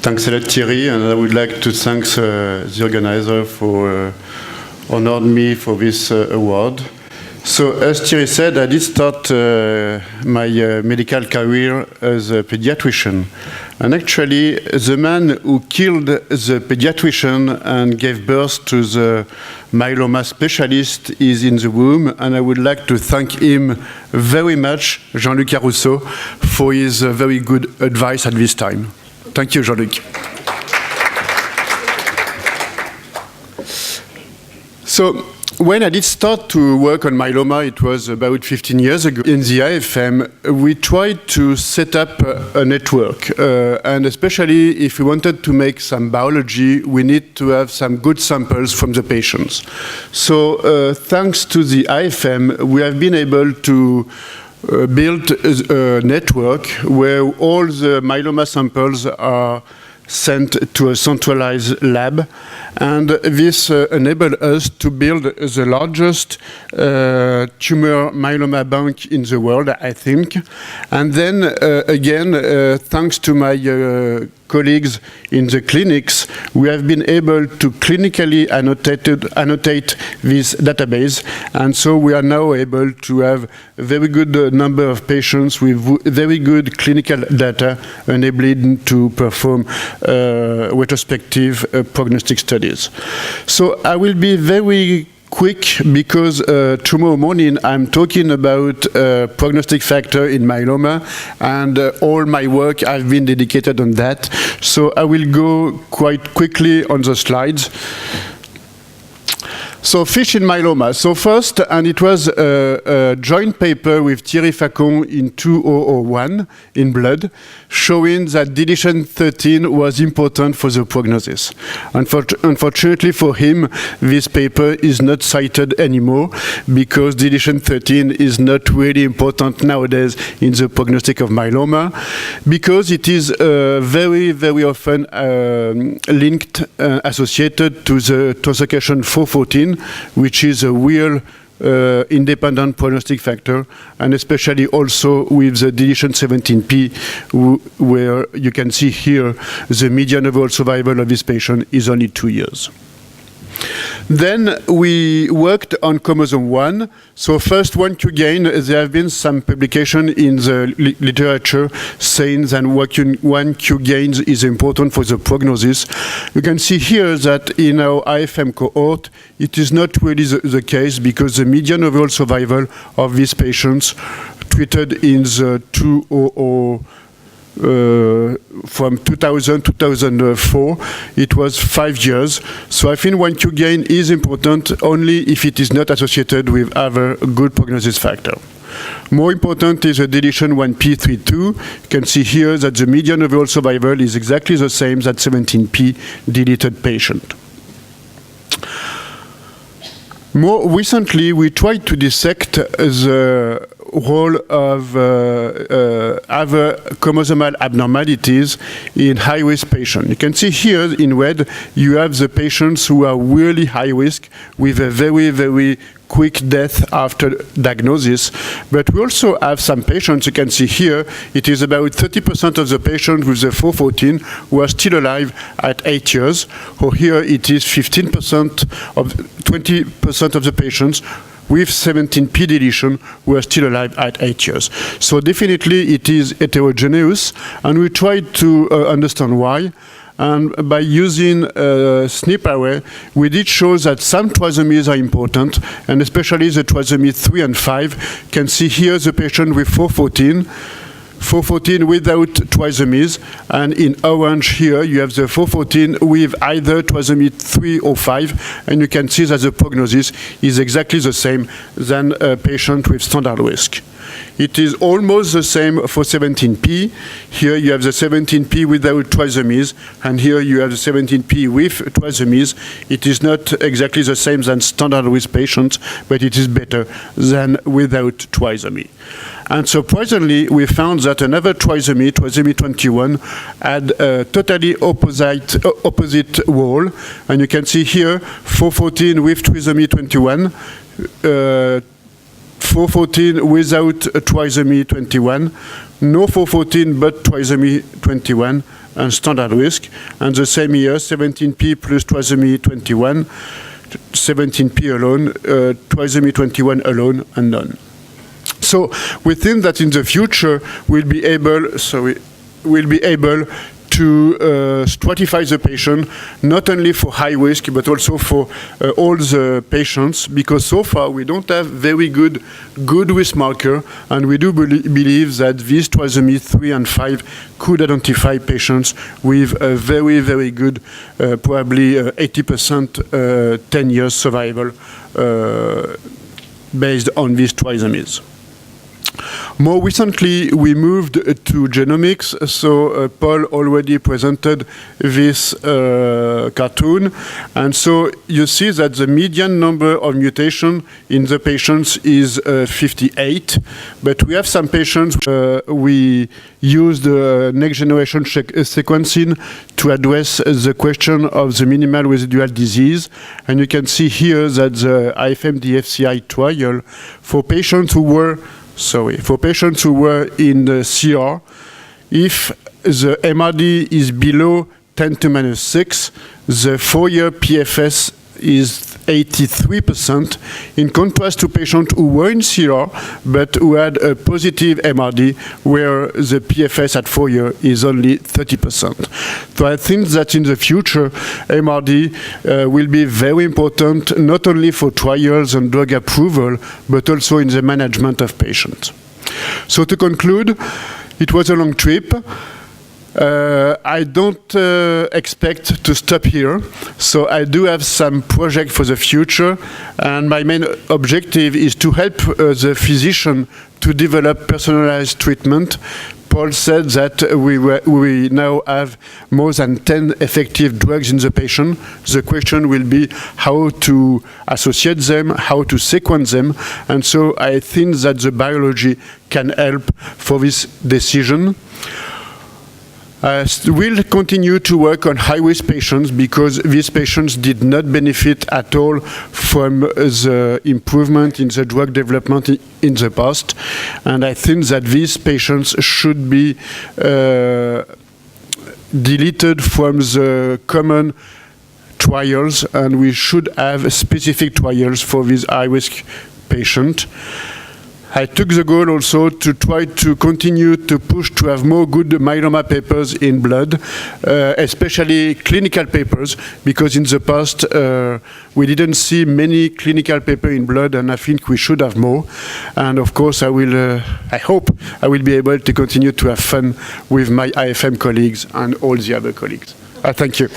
Thanks a lot, Thierry, and I would like to thank the organizer for honoring me for this award. So, as Thierry said, I did start my medical career as a pediatrician. And actually, the man who killed the pediatrician and gave birth to the myeloma specialist is in the room, and I would like to thank him very much, Jean-Luc Rousseau, for his very good advice at this time. Thank you, Jean-Luc. So, when I did start to work on myeloma, it was about 15 years ago. In the IFM, we tried to set up a network. And especially if we wanted to make some biology, we need to have some good samples from the patients. So thanks to the IFM, we have been able to build a network where all the myeloma samples are sent to a centralized lab, and this enabled us to build the largest tumor myeloma bank in the world, I think. And then again, thanks to my colleagues in the clinics, we have been able to clinically annotate this database, and so we are now able to have a very good number of patients with very good clinical data enabling to perform retrospective prognostic studies. So I will be very quick because tomorrow morning I'm talking about prognostic factor in myeloma, and all my work I've been dedicated on that. So I will go quite quickly on the slides. So fish in myeloma. So first, and it was a joint paper with Thierry Facon in 2001 in Blood, showing that deletion 13 was important for the prognosis. Unfortunately for him, this paper is not cited anymore because deletion 13 is not really important nowadays in the prognostic of myeloma, because it is very, very often linked, associated to the translocation 414, which is a real independent prognostic factor, and especially also with the deletion 17p, where you can see here the median overall survival of this patient is only 2 years. Then we worked on chromosome 1. So first, 1q gain, there have been some publication in the literature saying that 1q gains is important for the prognosis. You can see here that in our IFM cohort, it is not really the case, because the median overall survival of these patients treated in the 2000 from 2000 to 2004, it was 5 years. So I think 1q gain is important only if it is not associated with other good prognosis factor. More important is the deletion 1p32. You can see here that the median overall survival is exactly the same as 17p deleted patient. More recently, we tried to dissect the role of other chromosomal abnormalities in high-risk patients. You can see here in red, you have the patients who are really high risk with a very, very quick death after diagnosis. But we also have some patients, you can see here, it is about 30% of the patients with the 414 who are still alive at 8 years. Or here it is 15% of 20% of the patients with 17p deletion who are still alive at 8 years. So definitely it is heterogeneous, and we tried to understand why. And by using SNP array, we did show that some trisomies are important, and especially the trisomy 3 and 5. You can see here the patient with 414 without trisomies, and in orange here you have the 414 with either trisomy 3 or 5, and you can see that the prognosis is exactly the same than a patient with standard risk. It is almost the same for 17p. Here you have the 17p without trisomies, and here you have the 17p with trisomies. It is not exactly the same than standard risk patients, but it is better than without trisomy. And surprisingly, we found that another trisomy, trisomy 21, had a totally opposite role. And you can see here, 414 with trisomy 21, 414 without trisomy 21, no 414 but trisomy 21, and standard risk. And the same year, 17p plus trisomy 21, 17p alone, trisomy 21 alone, and none. So we think that in the future we'll be able to stratify the patient, not only for high risk, but also for all the patients, because so far we don't have very good risk marker, and we do believe that these trisomy 3 and 5 could identify patients with a very, very good, probably 80% 10 years survival based on these trisomies. More recently, we moved to genomics. So Paul already presented this cartoon. And so you see that the median number of mutation in the patients is 58. But we have some patients we use the next generation sequencing to address the question of the minimal residual disease. And you can see here that the IFM-DFCI trial for patients who were in the CR, if the MRD is below 10 to minus 6, the 4-year PFS is 83%, in contrast to patients who were in CR but who had a positive MRD, where the PFS at 4 years is only 30%. So I think that in the future, MRD will be very important, not only for trials and drug approval, but also in the management of patients. So to conclude, it was a long trip. I don't expect to stop here, so I do have some project for the future, and my main objective is to help the physician to develop personalized treatment. Paul said that we now have more than 10 effective drugs in the patient. The question will be how to associate them, how to sequence them, and so I think that the biology can help for this decision. We'll continue to work on high-risk patients because these patients did not benefit at all from the improvement in the drug development in the past. And I think that these patients should be deleted from the common trials, and we should have specific trials for these high-risk patients. I took the goal also to try to continue to push to have more good myeloma papers in blood, especially clinical papers, because in the past we didn't see many clinical papers in blood, and I think we should have more. And of course, I hope I will be able to continue to have fun with my IFM colleagues and all the other colleagues. Thank you.